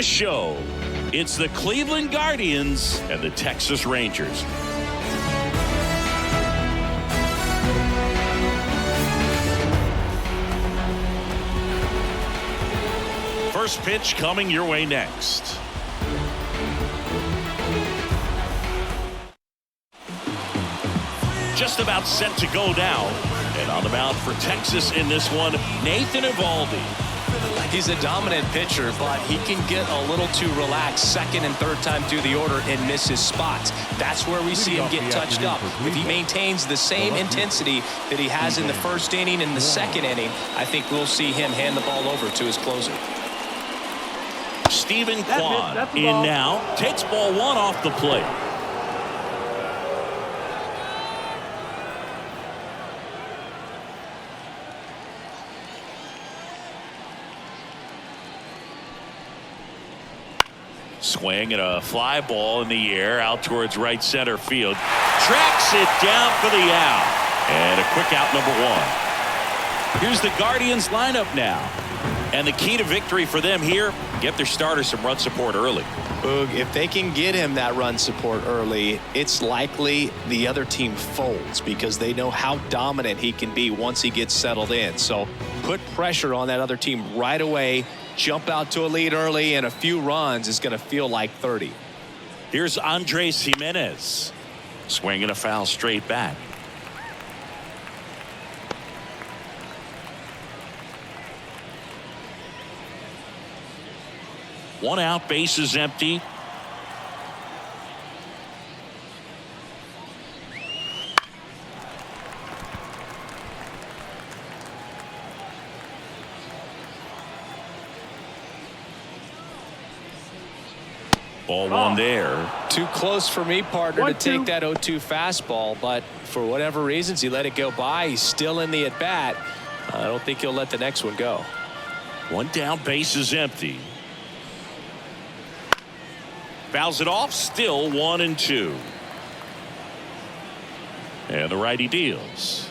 Show. It's the Cleveland Guardians and the Texas Rangers. First pitch coming your way next. Just about set to go down. And on the mound for Texas in this one, Nathan Eovaldi. He's a dominant pitcher, but he can get a little too relaxed second and third time through the order and miss his spots. That's where we see him get touched up. If he maintains the same intensity that he has in the first inning and the second inning, I think we'll see him hand the ball over to his closer. Stephen Kwan in now, takes ball one off the plate. Swing and a fly ball in the air out towards right center field. Tracks it down for the out. And a quick out, number one. Here's the Guardians lineup now. And the key to victory for them here, get their starter some run support early. Boog, if they can get him that run support early, it's likely the other team folds because they know how dominant he can be once he gets settled in. So put pressure on that other team right away. Jump out to a lead early, and a few runs is going to feel like 30. Here's Andres Jimenez. Swinging a foul straight back. One out, bases empty. Ball one there. Too close for me, partner, to take that 0-2 fastball, but for whatever reasons, he let it go by. He's still in the at-bat. I don't think he'll let the next one go. One down, bases empty. Fouls it off, still 1-2. And the righty deals.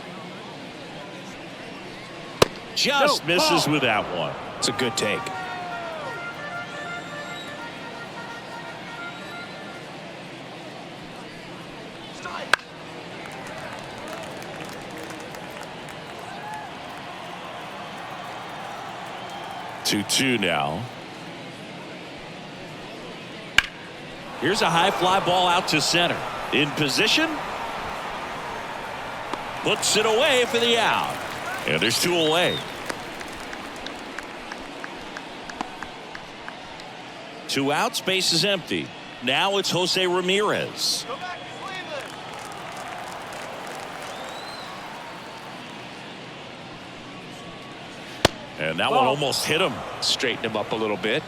Just misses with that one. It's a good take. Two now. Here's a high fly ball out to center. In position. Puts it away for the out. And there's two away. Two outs, base is empty. Now it's Jose Ramirez. And that one almost hit him. Straighten him up a little bit.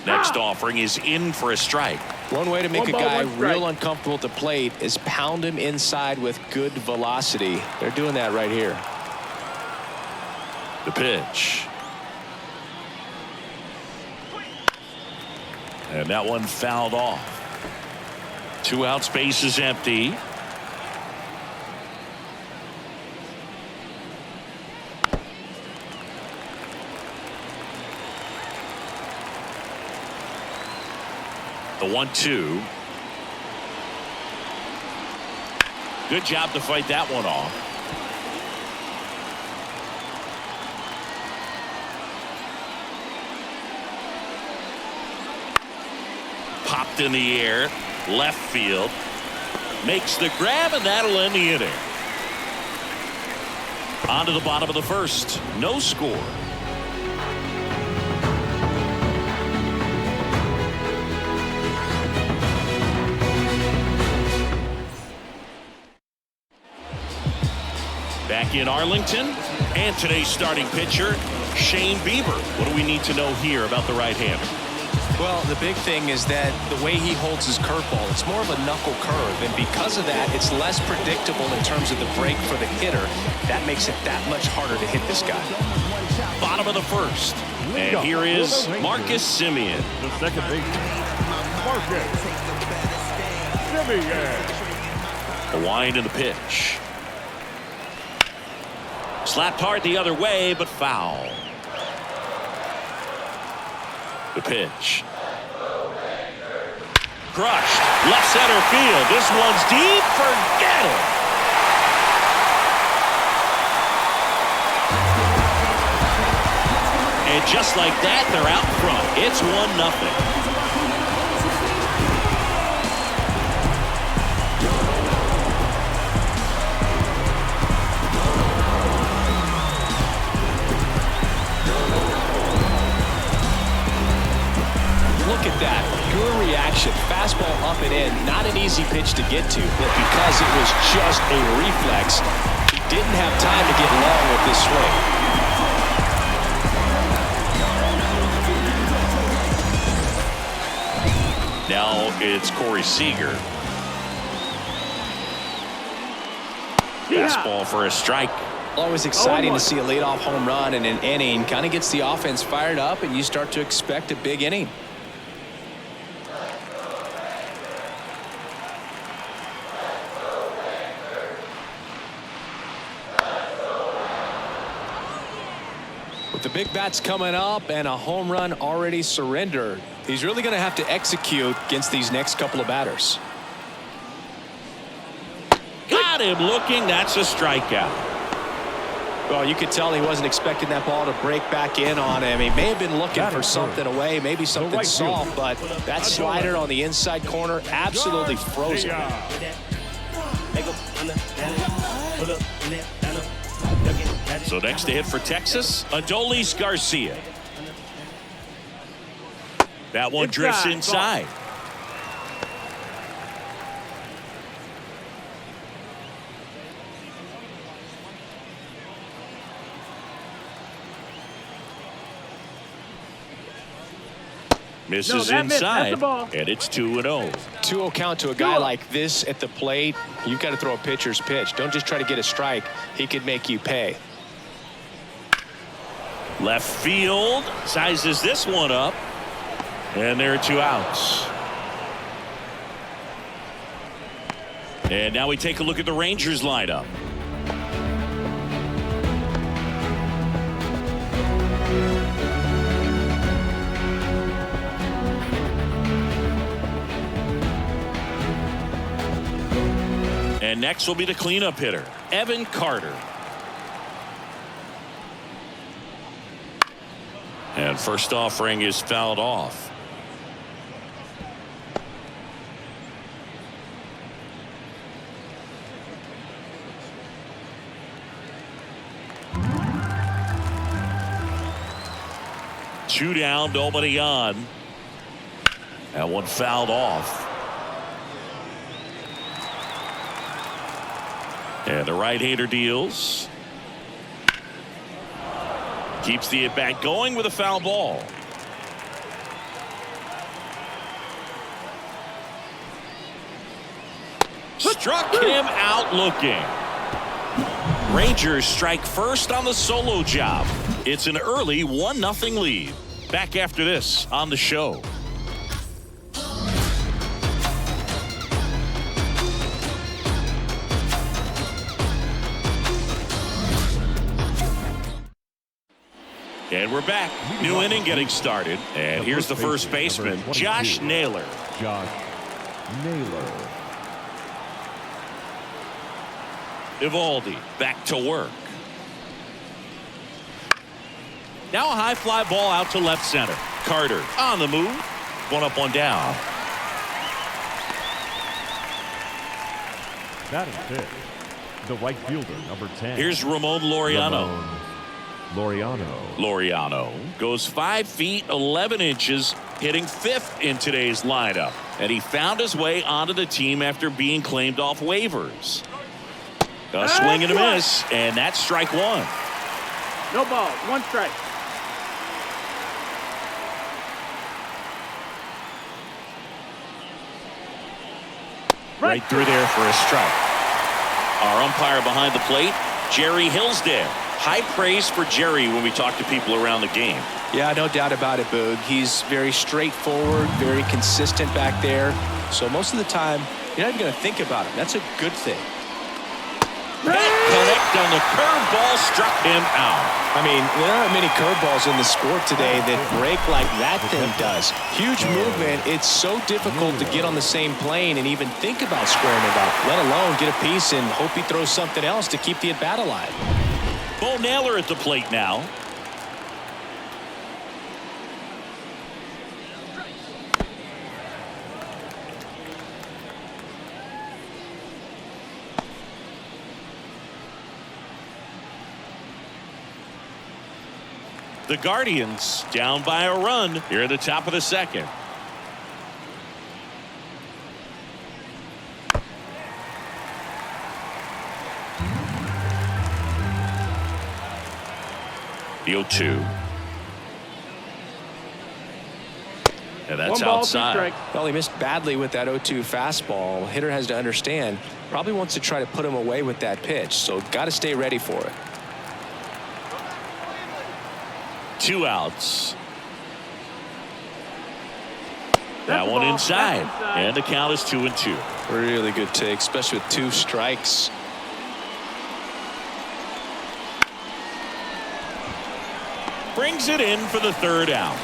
Next offering is in for a strike. One way to make a guy real uncomfortable at the plate is pound him inside with good velocity. They're doing that right here. The pitch. And that one fouled off. Two outs, base is empty. The 1-2. Good job to fight that one off. Popped in the air, left field, makes the grab, and that'll end the inning. On to the bottom of the first, no score. Back in Arlington, and today's starting pitcher, Shane Bieber. What do we need to know here about the right-hander? Well, the big thing is that the way he holds his curveball, it's more of a knuckle curve, and because of that, it's less predictable in terms of the break for the hitter. That makes it that much harder to hit this guy. Bottom of the first, and here is Marcus Semien. The second baseman, Marcus Semien. A wind in the pitch. Slapped hard the other way, but foul. The pitch. Crushed. Left center field. This one's deep. Forget it. And just like that, they're out front. It's 1-0. Look at that. Your reaction. Fastball up and in. Not an easy pitch to get to, but because it was just a reflex, he didn't have time to get long with this swing. Now it's Corey Seager. Fastball for a strike. Always exciting to see a leadoff home run in an inning. Kind of gets the offense fired up, and you start to expect a big inning. With the big bats coming up and a home run already surrendered, he's really going to have to execute against these next couple of batters. Got him looking. That's a strikeout. Well, you could tell he wasn't expecting that ball to break back in on him. He may have been looking for something away, maybe something soft, but that slider on the inside corner absolutely froze him. So next to hit for Texas, Adolis Garcia. That one drifts inside. Misses inside, and it's 2-0. 2-0 count to a guy like this at the plate. You've got to throw a pitcher's pitch. Don't just try to get a strike. He could make you pay. Left field sizes this one up, and there are 2 outs. And now we take a look at the Rangers lineup. And next will be the cleanup hitter, Evan Carter. And first offering is fouled off. Two down, nobody on. That one fouled off. And the right-hander deals. Keeps the at-bat going with a foul ball. Struck him out looking. Rangers strike first on the solo job. It's an early 1-0 lead. Back after this on the show. And we're back. New inning getting started. And here's the first baseman, Josh Naylor. Josh Naylor. Evaldi back to work. Now a high fly ball out to left center. Carter on the move. One up, one down. Batting fifth, the right fielder, number 10. Here's Ramon Laureano. Laureano goes 5 feet 11 inches, hitting 5th in today's lineup, and he found his way onto the team after being claimed off waivers. A swing and a miss, and that's strike one. No ball, 1 strike. Right through there for a strike. Our umpire behind the plate, Jerry Hillsdale. High praise for Jerry when we talk to people around the game. Yeah, no doubt about it, Boog. He's very straightforward, very consistent back there. So most of the time, You're not even going to think about him. That's a good thing. Can't connect on the curveball, struck him out. I mean, there aren't many curveballs in the sport today that break like that thing does. Huge movement. It's so difficult to get on the same plane and even think about squaring it up, let alone get a piece and hope he throws something else to keep the at-bat alive. Bo Naylor at the plate now. The Guardians down by a run here at the top of the second. The 0-2. And that's outside. Well, he missed badly with that 0-2 fastball. Hitter has to understand, probably wants to try to put him away with that pitch, so got to stay ready for it. 2 outs. That one inside. And the count is 2-2. Really good take, especially with 2 strikes. Brings it in for the 3rd out.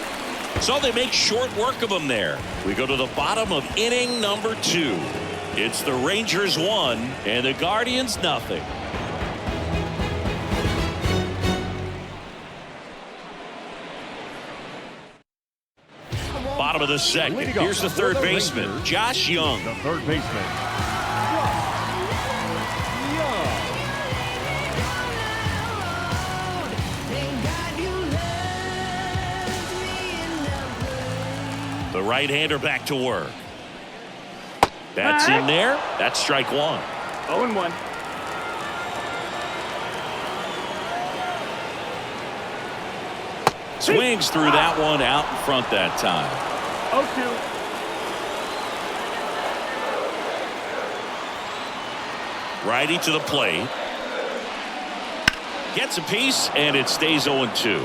So they make short work of him there. We go to the bottom of inning number 2. It's the Rangers 1 and the Guardians nothing. Bottom of the second. Here's the third baseman, Josh Young. The third baseman, The right-hander back to work. That's in there. That's strike 1. 0-1. Swings through that one out in front that time. 0-2. Righty to the plate. Gets a piece, and it stays 0-2.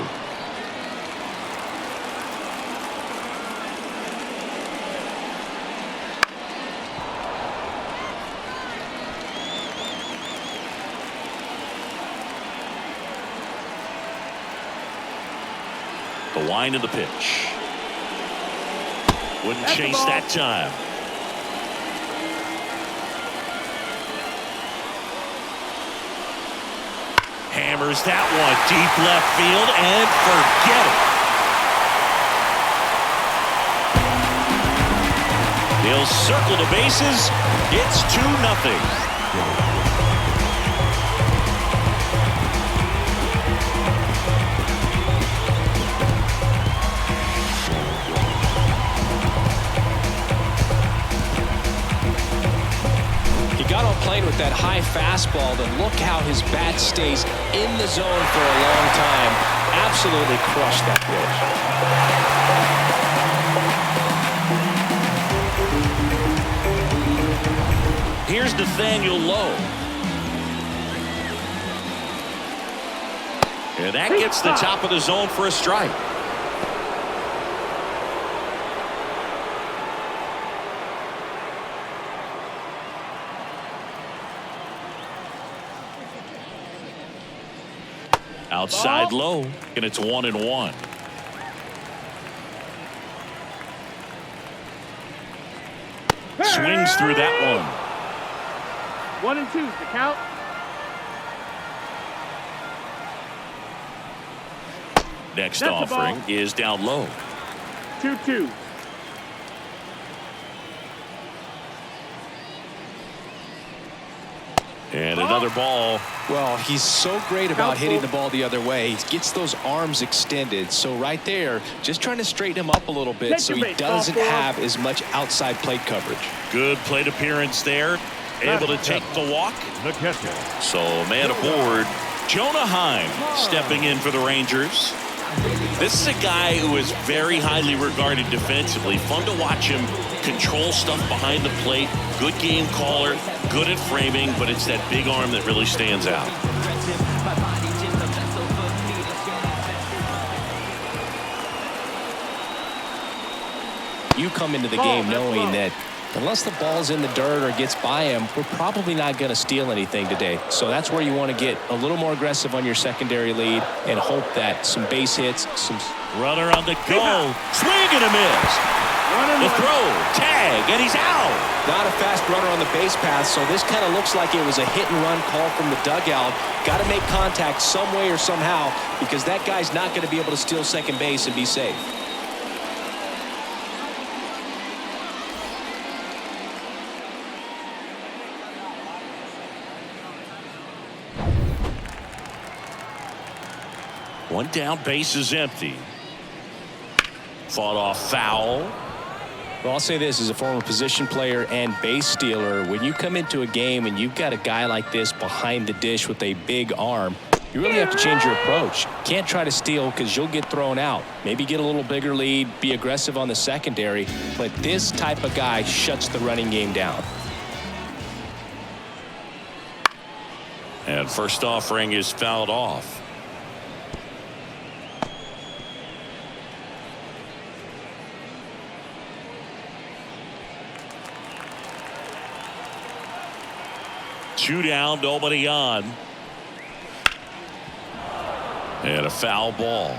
The wind of the pitch. Wouldn't chase that time. Hammers that one deep left field and forget it. They'll circle the bases. It's 2-0. Got on plane with that high fastball, then look how his bat stays in the zone for a long time. Absolutely crushed that pitch. Here's Nathaniel Lowe. And that gets the top of the zone for a strike. Outside low, and it's 1-1. Swings through that one. 1-2 the count. Next offering is down low. 2-2. And another ball. Well, he's so great about hitting the ball the other way. He gets those arms extended. So right there, just trying to straighten him up a little bit so he doesn't have as much outside plate coverage. Good plate appearance there. Able to take the walk. So man aboard, Jonah Heim stepping in for the Rangers. This is a guy who is very highly regarded defensively. Fun to watch him control stuff behind the plate. Good game caller, good at framing, but it's that big arm that really stands out. You come into the game knowing that Unless the ball's in the dirt or gets by him, we're probably not going to steal anything today. So that's where you want to get a little more aggressive on your secondary lead and hope that some base hits, some... Runner on the go. Swing and a miss. The throw, tag, and he's out. Not a fast runner on the base path, so this kind of looks like it was a hit-and-run call from the dugout. Got to make contact some way or somehow because that guy's not going to be able to steal second base and be safe. One down, base is empty. Fought off foul. Well, I'll say this as a former position player and base stealer, when you come into a game and you've got a guy like this behind the dish with a big arm, you really have to change your approach. Can't try to steal because you'll get thrown out. Maybe get a little bigger lead, be aggressive on the secondary, but this type of guy shuts the running game down. And first offering is fouled off. Two down, nobody on. And a foul ball.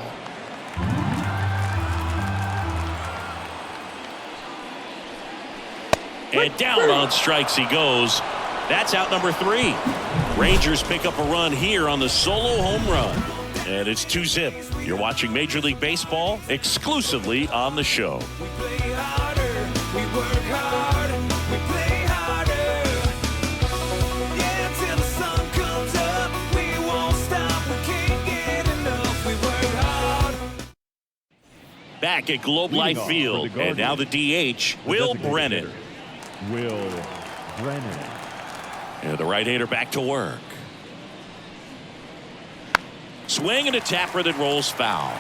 And down on strikes he goes. That's out number 3. Rangers pick up a run here on the solo home run. And it's 2-zip. You're watching Major League Baseball exclusively on the show. We play harder, we work hard, we play harder. Yeah, till the sun comes up, we won't stop, we can't get enough, we work hard. Back at Globe Life Field, and now the DH, Will Brennan. Will Brennan. And the right-hander back to work. Swing and a tapper that rolls foul.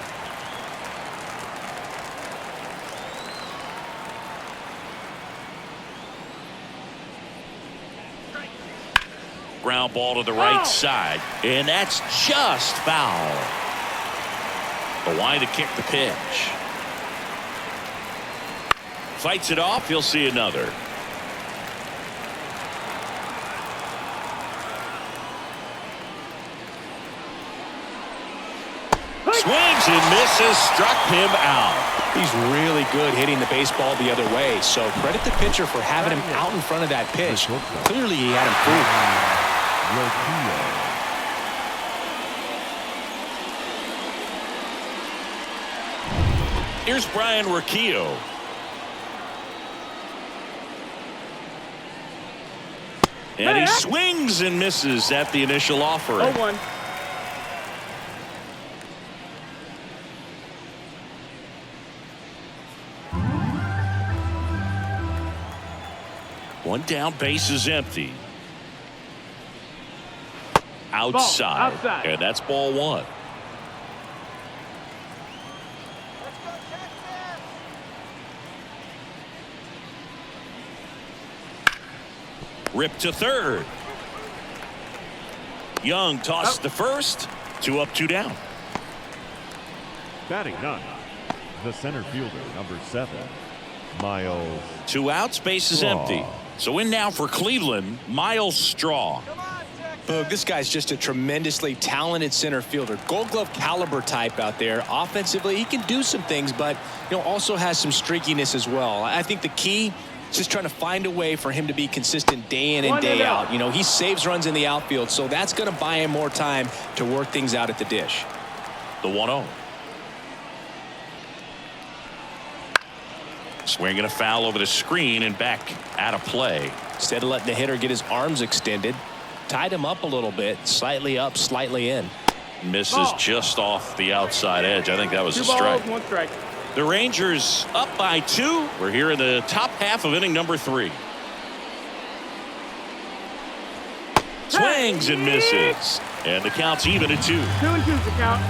Ground ball to the right side, and that's just foul. The line to kick the pitch. Fights it off, he'll see another. Swings and misses, struck him out. He's really good hitting the baseball the other way, so credit the pitcher for having him out in front of that pitch. Clearly he had him fooled. Here's Brian Rocchio. And he swings and misses at the initial offering. 0-1. One down, base is empty. Outside. Outside. And that's ball 1. Rip to third. Young tosses to first. 2 up, 2 down. Batting 9, the center fielder, number 7, Miles. 2 outs, base is empty. So in now for Cleveland, Miles Straw. Boog, this guy's just a tremendously talented center fielder. Gold Glove caliber type out there. Offensively, he can do some things, but also has some streakiness as well. I think the key is just trying to find a way for him to be consistent day in and day out. He saves runs in the outfield, so that's going to buy him more time to work things out at the dish. The 1-0. Swinging a foul over the screen and back out of play. Instead of letting the hitter get his arms extended, tied him up a little bit, slightly up, slightly in. Misses just off the outside edge. I think that was 2 a strike. balls, 1 strike. The Rangers up by 2. We're here in the top half of inning number 3. Swings and misses. And the count's even at 2. 2-2's the count.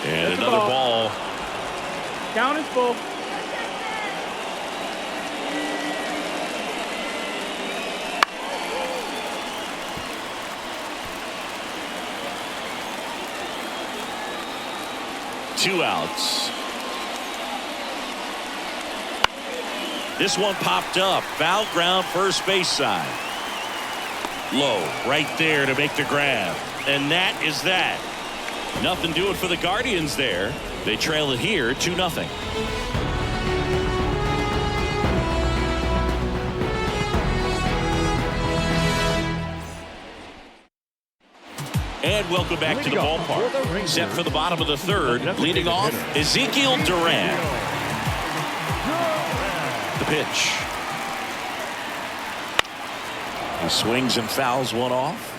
And another ball. Count is full. 2 outs. This one popped up. Foul ground, first base side. Low, right there to make the grab. And that is that. Nothing doing for the Guardians there. They trail it here 2-0. And welcome back to the ballpark. Set for the bottom of the third. Leading off, Ezekiel Duran. The pitch. He swings and fouls one off.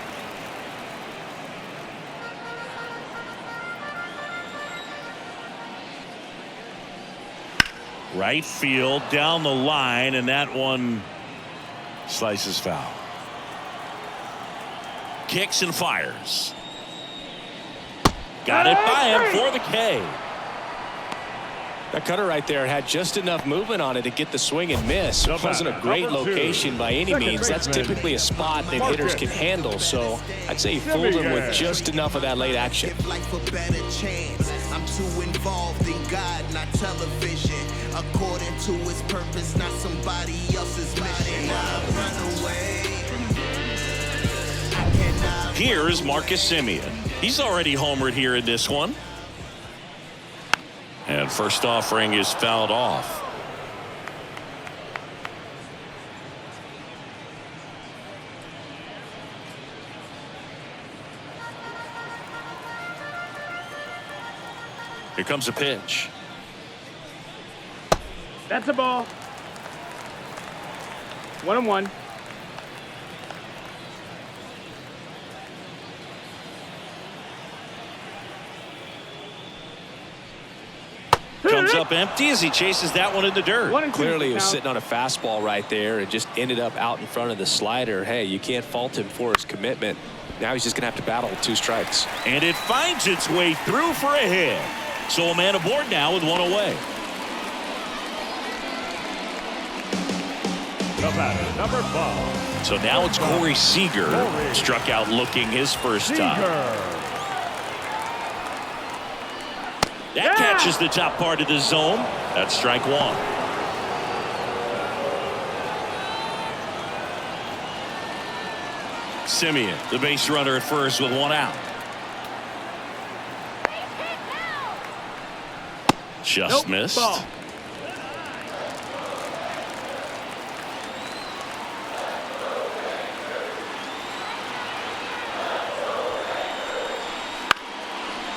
Right field down the line, and that one slices foul. Kicks and fires. Got it by him for the K. That cutter right there had just enough movement on it to get the swing and miss. It wasn't a great location by any means. That's typically a spot that hitters can handle. So I'd say he fooled him with just enough of that late action. I'm too involved in God, not television. According to his purpose, not somebody else's mission. I run away. Here's Marcus Semien. He's already homered here in this one. And first offering is fouled off. Here comes a pitch. That's a ball. 1-1. Comes up empty as he chases that one in the dirt. 1-2. Clearly he was sitting on a fastball right there and just ended up out in front of the slider. Hey, you can't fault him for his commitment. Now he's just going to have to battle with 2 strikes. And it finds its way through for a hit. So a man aboard now with 1 away. The batter, number 5. So now it's Corey Seager. Struck out looking his first time. That catches the top part of the zone. That's strike 1. Semien, the base runner at first with 1 out. Just missed. Ball.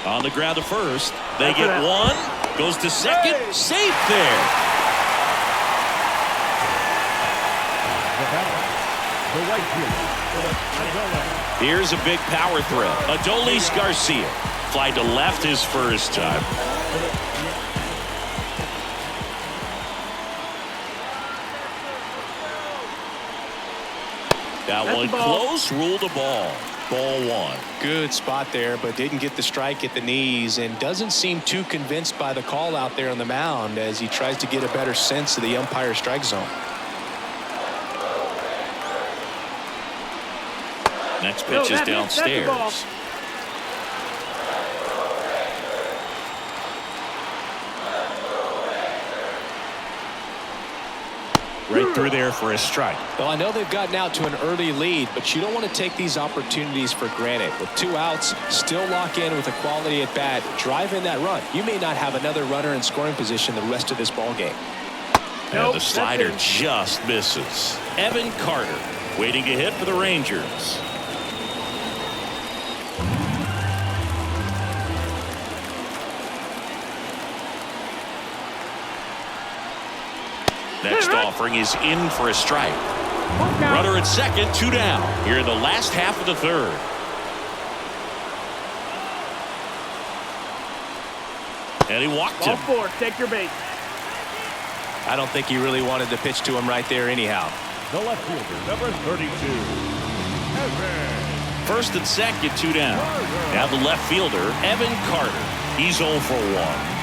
On the ground to first. They get 1. Goes to second. Safe there. The right fielder. Here's a big power threat. Adolis Garcia. Fly to left his first time. That one close. Ruled a ball. Ball 1. Good spot there, but didn't get the strike at the knees and doesn't seem too convinced by the call out there on the mound as he tries to get a better sense of the umpire strike zone. Next pitch is downstairs. Right through there for a strike. Well, I know they've gotten out to an early lead, but you don't want to take these opportunities for granted. With 2 outs, still lock in with a quality at bat, drive in that run. You may not have another runner in scoring position the rest of this ball game. And the slider just misses. Evan Carter waiting to hit for the Rangers. Next offering is in for a strike. Runner at second, 2 down. Here in the last half of the third. And he walked him. Ball 4. Take your bait. I don't think he really wanted to pitch to him right there anyhow. The left fielder, number 32. Evan. First and second, 2 down. Now the left fielder, Evan Carter. He's 0 for 1.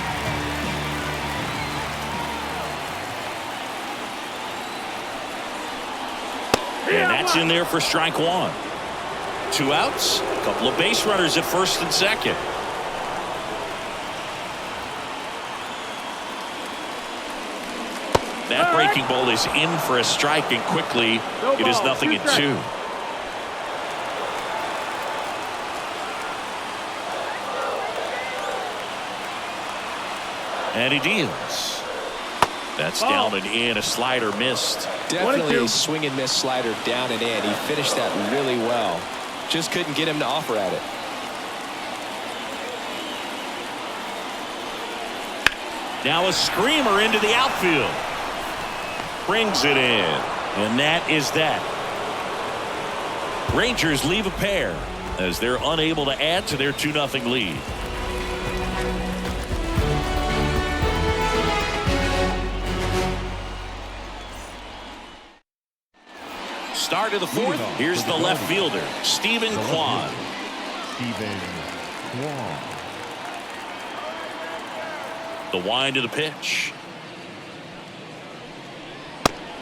And that's in there for strike 1. 2 outs. A couple of base runners at first and second. That breaking ball is in for a strike, and quickly it is 0-2. And he deals. That's down and in. A slider missed. Definitely a swing and miss slider down and in. He finished that really well. Just couldn't get him to offer at it. Now a screamer into the outfield. Brings it in. And that is that. Rangers leave a pair as they're unable to add to their 2-0 lead. Start of the fourth. Here's the left fielder, Stephen Kwan. The wind of the pitch.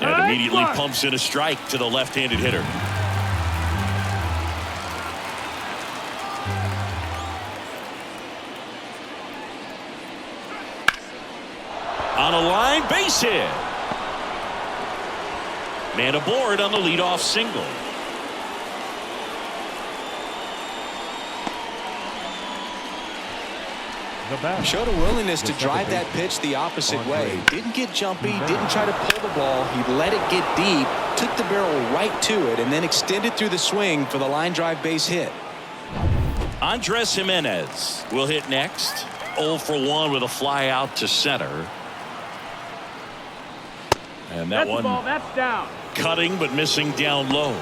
And immediately pumps in a strike to the left-handed hitter. On a line, base hit. Man aboard on the leadoff single. Showed a willingness to drive that pitch the opposite way. Didn't get jumpy, didn't try to pull the ball. He let it get deep, took the barrel right to it, and then extended through the swing for the line drive base hit. Andres Jimenez will hit next. 0 for 1 with a fly out to center. And that one that's down. Cutting but missing down low.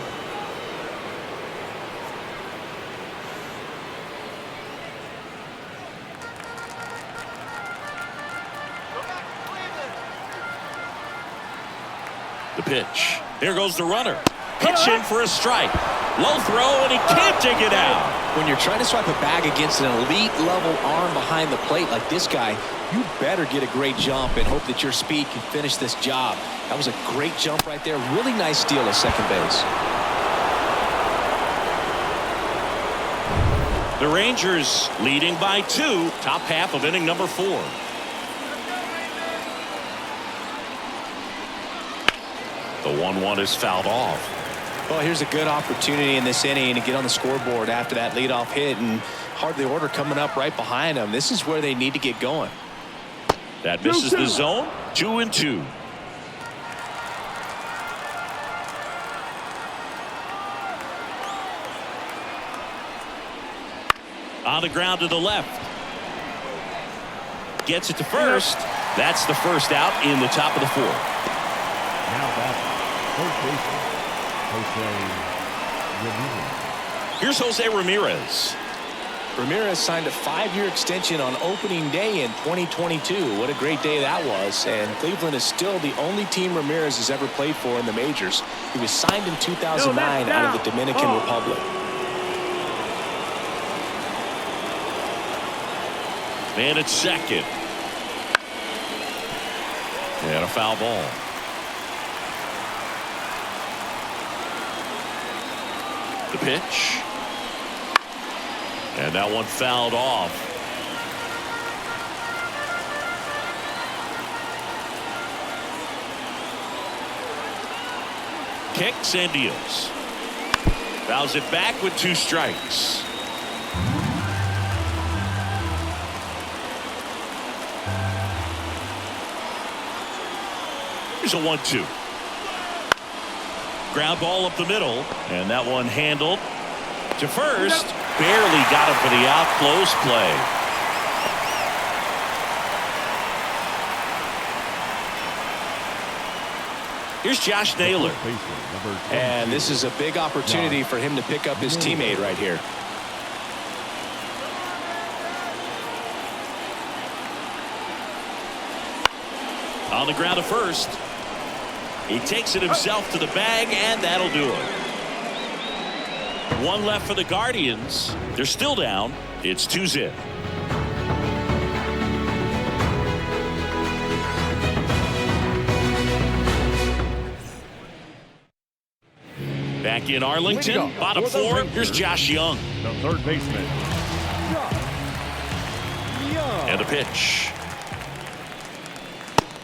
The pitch. There goes the runner. Pitch in for a strike. Low throw, and he can't take it out. When you're trying to swipe a bag against an elite level arm behind the plate like this guy, you better get a great jump and hope that your speed can finish this job. That was a great jump right there. Really nice steal at second base. The Rangers leading by 2. Top half of inning number 4. The 1-1 is fouled off. Well, here's a good opportunity in this inning to get on the scoreboard after that leadoff hit, and hardly order coming up right behind them. This is where they need to get going. That misses the zone. 2-2. On the ground to the left. Gets it to first. That's the first out in the top of the 4th. Now batting, Jose Ramirez. Here's Jose Ramirez. Ramirez signed a 5-year extension on opening day in 2022. What a great day that was. And Cleveland is still the only team Ramirez has ever played for in the majors. He was signed in 2009 out of the Dominican Republic. Man at second. And a foul ball. The pitch. And that one fouled off. Kicks and deals. Fouls it back with 2 strikes. Here's a 1-2. Ground ball up the middle, and that one handled to first. Barely got him for the out. Close play. Here's Josh Naylor. And this is a big opportunity for him to pick up his teammate right here. On the ground to first. He takes it himself to the bag, and that'll do it. 1 left for the Guardians. They're still down. It's 2-0. Back in Arlington, bottom 4. Here's Josh Young. The third baseman. And a pitch.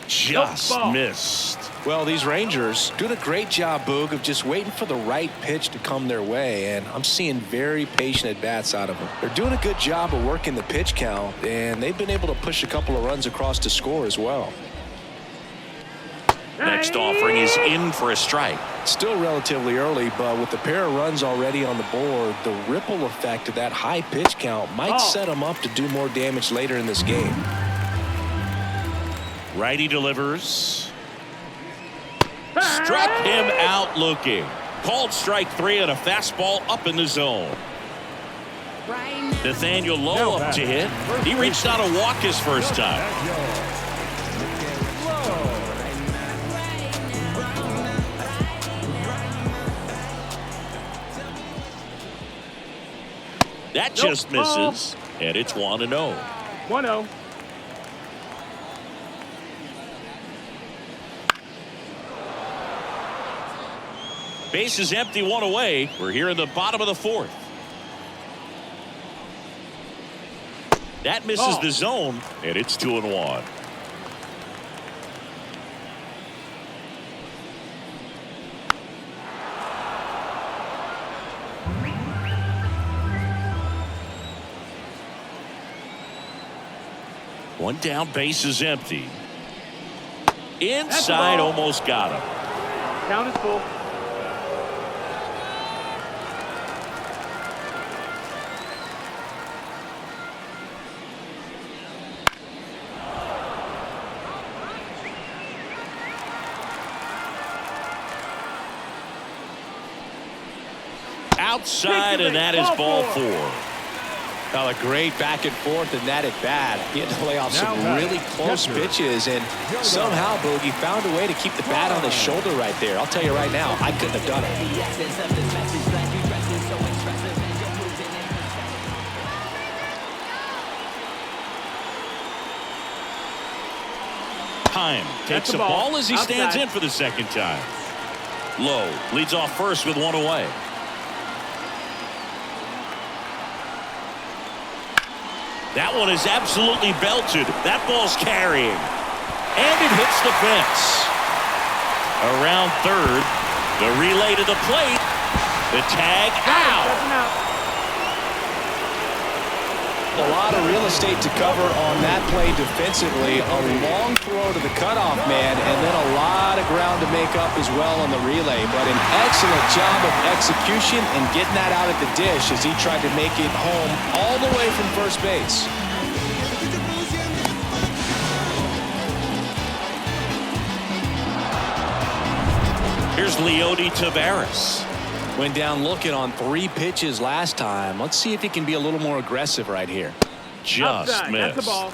just Ball. missed. Well, these Rangers doing a great job, Boog, of just waiting for the right pitch to come their way, and I'm seeing very patient at-bats out of them. They're doing a good job of working the pitch count, and they've been able to push a couple of runs across to score as well. Next offering is in for a strike. Still relatively early, but with the pair of runs already on the board, the ripple effect of that high pitch count might set them up to do more damage later in this game. Righty delivers. Struck him out looking. Called strike 3 on a fastball up in the zone. Nathaniel Lowe up to hit. He reached out to walk his first time. That just misses, and it's 1-0. 1-0. Base is empty, 1 away. We're here in the bottom of the 4th. That misses the zone, and it's 2-1. One down, base is empty. Inside, almost got him. Count is full. Outside, and that is ball 4. Well, a great back and forth in that at bat. He had to lay off some really close pitches, and somehow Boogie found a way to keep the bat on his shoulder right there. I'll tell you right now, I couldn't have done it. Time takes a ball as he stands in for the second time. Lowe leads off first with 1 away. That one is absolutely belted. That ball's carrying. And it hits the fence. Around third. The relay to the plate. The tag out. A lot of real estate to cover on that play defensively. A long throw to the cutoff man, and then a lot of ground to make up as well on the relay. But an excellent job of execution and getting that out at the dish as he tried to make it home all the way from first base. Here's Leody Taveras. Went down looking on 3 pitches last time. Let's see if he can be a little more aggressive right here. Just Outside. missed. That's a ball.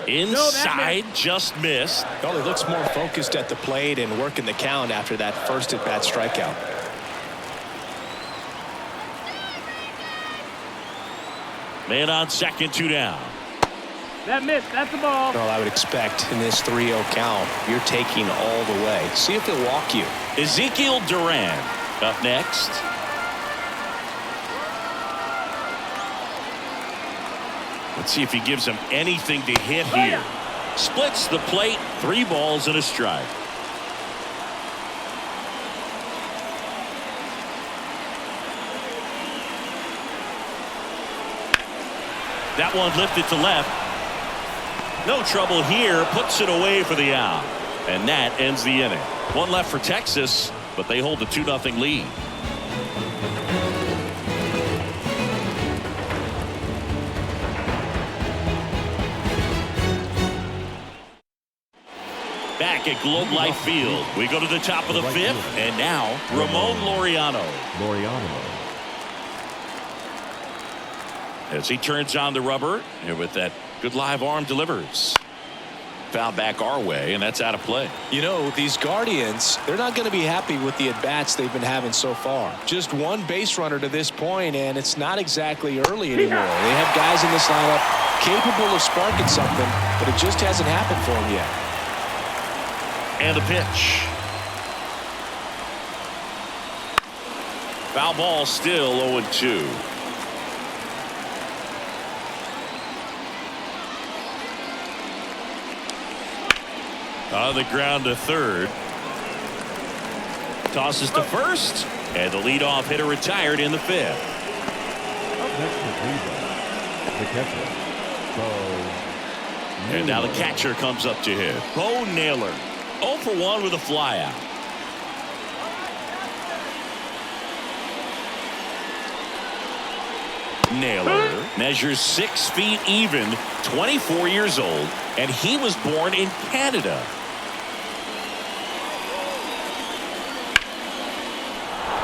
Inside, just missed. Well, he looks more focused at the plate and working the count after that first at-bat strikeout. Man on second, 2 down. That missed. That's a ball. Well, I would expect in this 3-0 count, you're taking all the way. See if he'll walk you. Ezekiel Duran up next. Let's see if he gives him anything to hit here. Splits the plate, 3 balls and a strike. That one lifted to left. No trouble here. Puts it away for the out. And that ends the inning. 1 left for Texas, but they hold a 2-0 lead. Back at Globe Life Field, we go to the top of the 5th, and now Ramon Laureano. As he turns on the rubber, and with that good live arm delivers. Foul back our way, and that's out of play. You know, these Guardians, they're not going to be happy with the at-bats they've been having so far. Just 1 base runner to this point, and it's not exactly early anymore. They have guys in this lineup capable of sparking something, but it just hasn't happened for them yet. And the pitch. Foul ball, still 0-2. On the ground to third. Tosses to first. And the leadoff hitter retired in the fifth. Next to Cleveland, the catcher, Bo. And now the catcher comes up to hit. Bo Naylor. 0 for 1 with a flyout. Naylor measures 6 feet even, 24 years old, and he was born in Canada.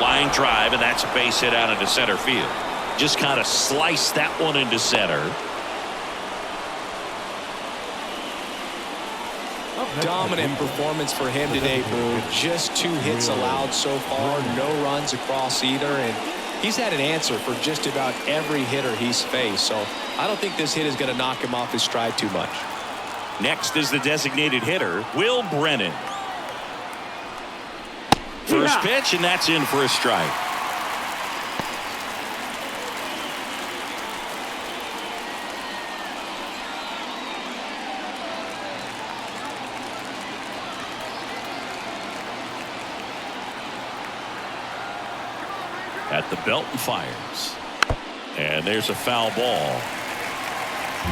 Line drive, and that's a base hit out into center field. Just kind of sliced that one into center. Dominant performance for him today, Boo. Just 2 hits allowed so far, no runs across either, and he's had an answer for just about every hitter he's faced, so I don't think this hit is going to knock him off his stride too much. Next is the designated hitter, Will Brennan. First pitch, and that's in for a strike. At the belt and fires. And there's a foul ball.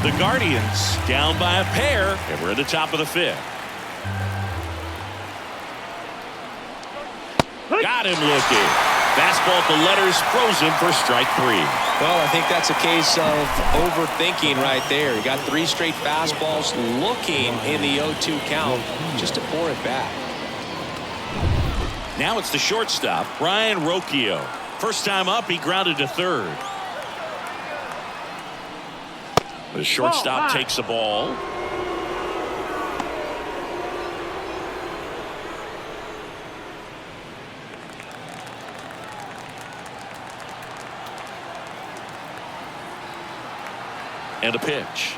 The Guardians down by a pair, and we're at the top of the fifth. Got him looking. Fastball at the letters, frozen for strike 3. Well, I think that's a case of overthinking right there. You got 3 straight fastballs looking in the 0-2 count just to pour it back. Now it's the shortstop, Brian Rocchio. First time up, he grounded to third. The shortstop takes the ball. And a pitch.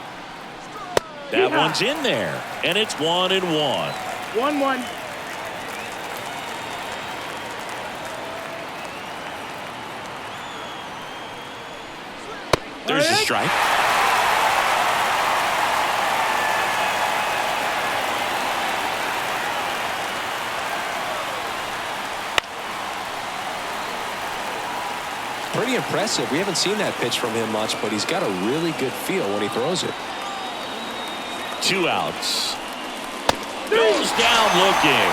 That one's in there, and it's 1-1. 1-1. There's a strike. Pretty impressive. We haven't seen that pitch from him much, but he's got a really good feel when he throws it. 2 outs. Goes down looking.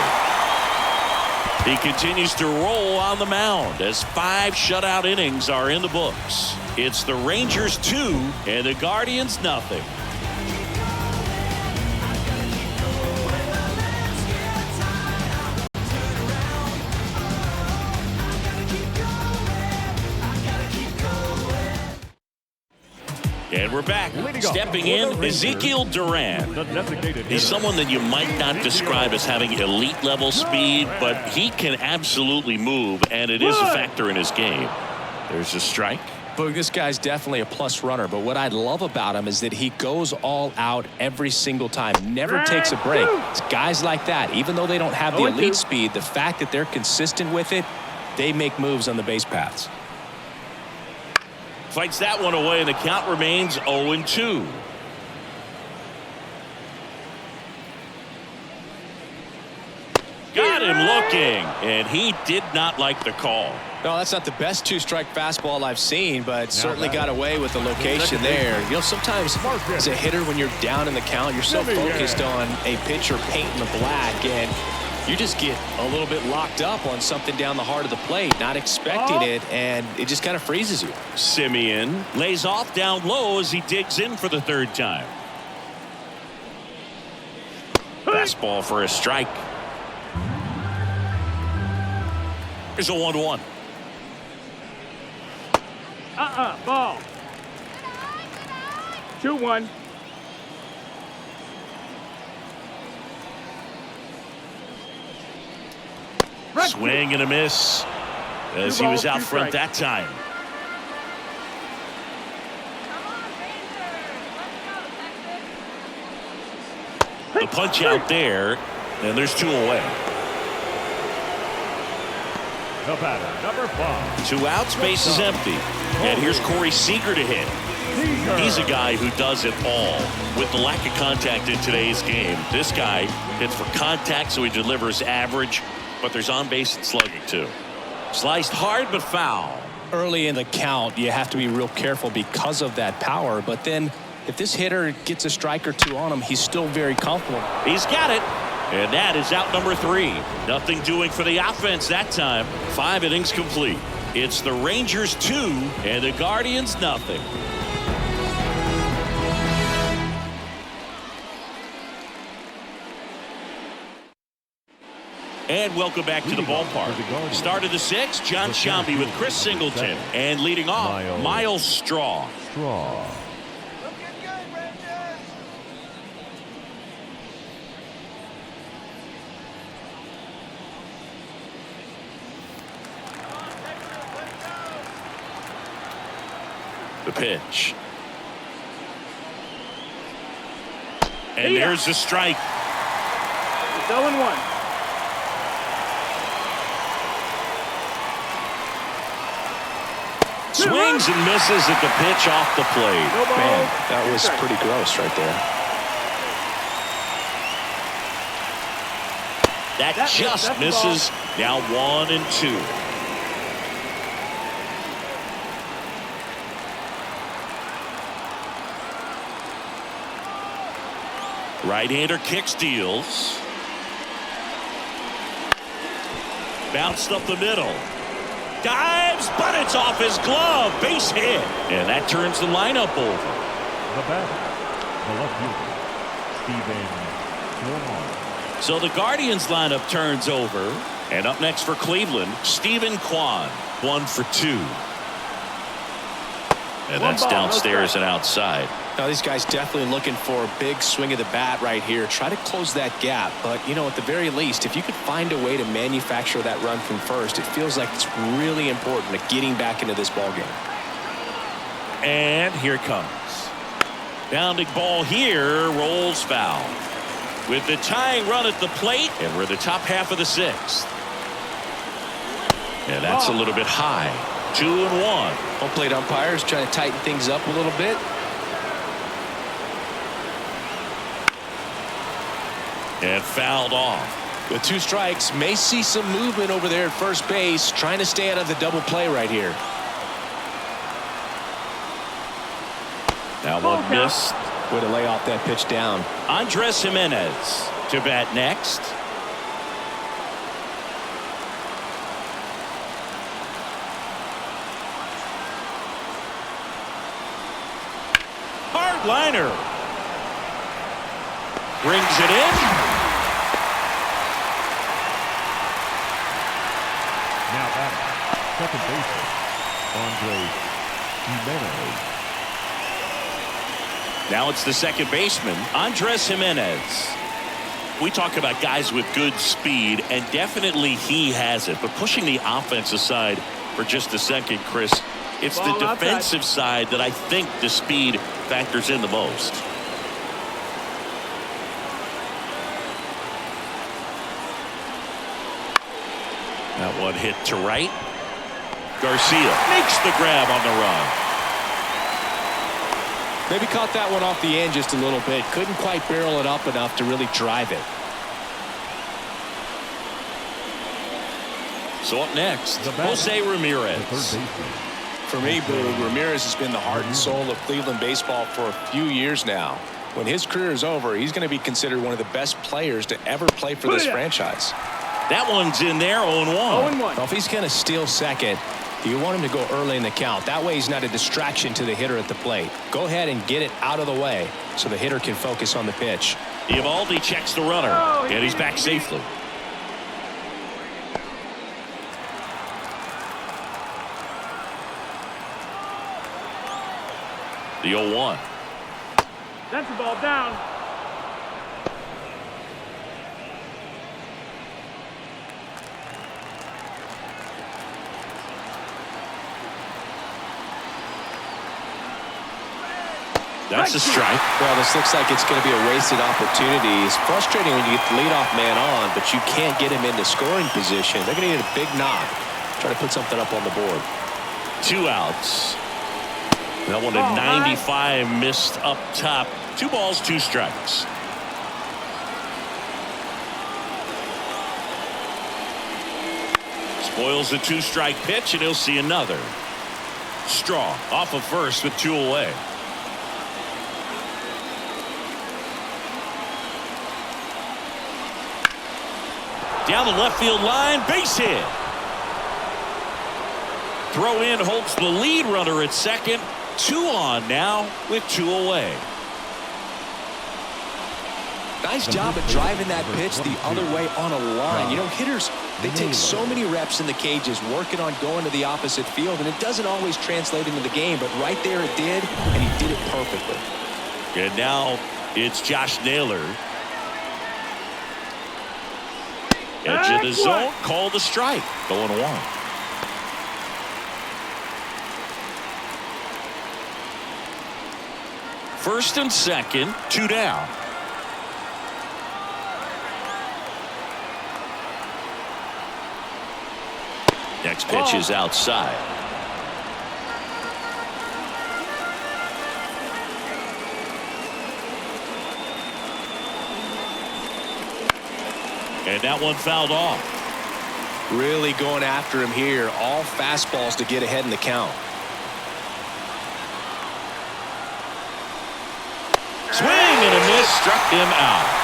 He continues to roll on the mound as 5 shutout innings are in the books. It's the Rangers 2 and the Guardians nothing. And we're back. Stepping in, Ezekiel Duran. He's someone that you might not describe as having elite level speed, but he can absolutely move, and it is a factor in his game. There's a strike. Boog, this guy's definitely a plus runner, but what I love about him is that he goes all out every single time, never takes a break. It's guys like that, even though they don't have the elite speed, the fact that they're consistent with it, they make moves on the base paths. Fights that one away, and the count remains 0-2. Got him looking, and he did not like the call. No, that's not the best 2-strike fastball I've seen, but certainly got away with the location there. You know, sometimes as a hitter, when you're down in the count, you're so focused on a pitcher painting the black, and you just get a little bit locked up on something down the heart of the plate, not expecting it, and it just kind of freezes you. Simeon lays off down low as he digs in for the 3rd time. Fastball for a strike. Here's a 1-1. Ball. 2-1. Swing and a miss as he was out front that time. The punch out there, And there's 2 away. The batter, number 5. 2 outs, base is empty. And here's Corey Seager to hit. He's a guy who does it all. With the lack of contact in today's game, this guy hits for contact, so he delivers average, but there's on-base and slugging too. Sliced hard but foul. Early in the count, you have to be real careful because of that power, but then if this hitter gets a strike or 2 on him, he's still very comfortable. He's got it. And that is out number 3. Nothing doing for the offense that time. 5 innings complete. It's the Rangers 2 and the Guardians nothing. And welcome back to the ballpark. Start of the 6th, John Shambi with Chris Singleton. And leading off, Miles Straw. The pitch. And there's the strike. It's 0-1. Swings and misses at the pitch off the plate. Man, that was pretty gross right there. That just misses. Now 1-2. Right-hander kicks, deals. Bounced up the middle. Dives, but it's off his glove. Base hit. And that turns the lineup over. The batter, the left fielder, Stephen Kwan. So the Guardians lineup turns over. And up next for Cleveland, Stephen Kwan. 1 for 2. And that's downstairs and outside. Now these guys definitely looking for a big swing of the bat right here. Try to close that gap. But, you know, at the very least, if you could find a way to manufacture that run from first, it feels like it's really important to getting back into this ball game. And here it comes. Bounding ball here, rolls foul. With the tying run at the plate, and we're in the top half of the 6th. And that's a little bit high. 2-1. Home plate umpires trying to tighten things up a little bit. And fouled off. With 2 strikes, may see some movement over there at first base, trying to stay out of the double play right here. Now 1 missed. Way to lay off that pitch down. Andres Jimenez to bat next. Hard liner. Brings it in. Now batting, second baseman, Andres Jimenez. Now it's the second baseman, Andres Jimenez. We talk about guys with good speed, and definitely he has it. But pushing the offense aside for just a second, Chris, it's the defensive side that I think the speed factors in the most. That one hit to right. Garcia makes the grab on the run. Maybe caught that one off the end just a little bit. Couldn't quite barrel it up enough to really drive it. So up next, Jose Ramirez. For me, Boog, Ramirez has been the heart and soul of Cleveland baseball for a few years now. When his career is over, he's going to be considered one of the best players to ever play for this franchise. That one's in there, 0-1. 0-1. Well, if he's going to steal second, you want him to go early in the count. That way he's not a distraction to the hitter at the plate. Go ahead and get it out of the way so the hitter can focus on the pitch. Eovaldi checks the runner, and he's back safely. The 0-1. That's the ball down. That's a strike. Well, this looks like it's going to be a wasted opportunity. It's frustrating when you get the leadoff man on, but you can't get him into scoring position. They're going to need a big knock. Try to put something up on the board. 2 outs. That one at 95 missed up top. 2 balls, 2 strikes. Spoils the 2-strike pitch, and he'll see another. Strong off of first with 2 away. Down the left field line, base hit. Throw in holds the lead runner at second. 2 on now with 2 away. Nice job of driving that pitch the other way on a line. You know, hitters, they take so many reps in the cages working on going to the opposite field, and it doesn't always translate into the game, but right there it did, and he did it perfectly. And now it's Josh Naylor. Edge of the zone, called a strike. 0-1. First and second, 2 down. Next pitch is outside. And that one fouled off. Really going after him here. All fastballs to get ahead in the count. Swing and a miss, struck him out.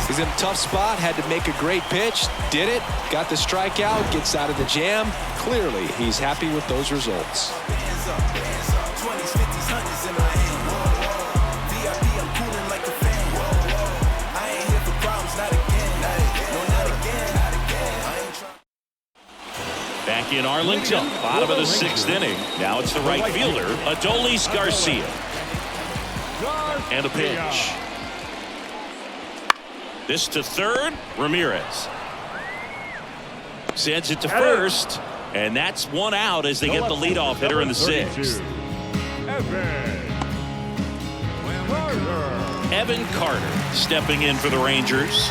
He's in a tough spot, had to make a great pitch, did it, got the strikeout, gets out of the jam. Clearly, he's happy with those results. Back in Arlington, bottom of the 6th inning. Now it's the right fielder, Adolis Garcia. And a pitch. This to third, Ramirez. Sends it to first, and that's 1 out as they get the leadoff hitter in the 6th. Evan Carter stepping in for the Rangers.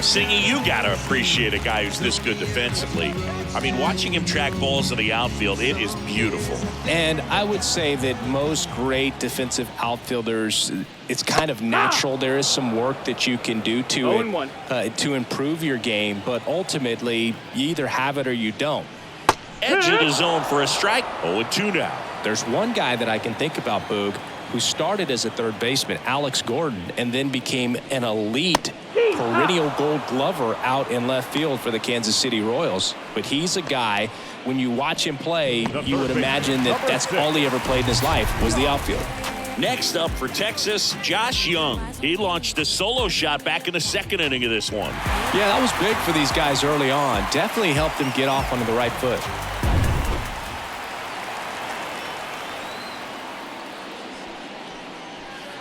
Singy, you got to appreciate a guy who's this good defensively. I mean, watching him track balls in the outfield, it is beautiful. And I would say that most great defensive outfielders, it's kind of natural. There is some work that you can do to improve your game, but ultimately, you either have it or you don't. Edge of the zone for a strike. 0-2 now. There's one guy that I can think about, Boog, who started as a third baseman, Alex Gordon, and then became an elite perennial gold glover out in left field for the Kansas City Royals. But he's a guy, when you watch him play, you would imagine that that's all he ever played in his life was the outfield. Next up for Texas, Josh Young. He launched a solo shot back in the 2nd inning of this one. Yeah, that was big for these guys early on. Definitely helped them get off onto the right foot.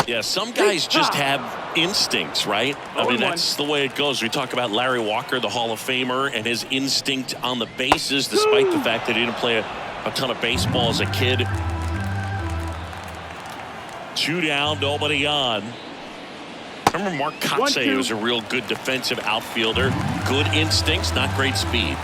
Yeah, some guys just have instincts, right? I mean, that's the way it goes. We talk about Larry Walker, the Hall of Famer, and his instinct on the bases, despite the fact that he didn't play a ton of baseball as a kid. 2 down, nobody on. I remember Mark Kotsay was a real good defensive outfielder. Good instincts, not great speed.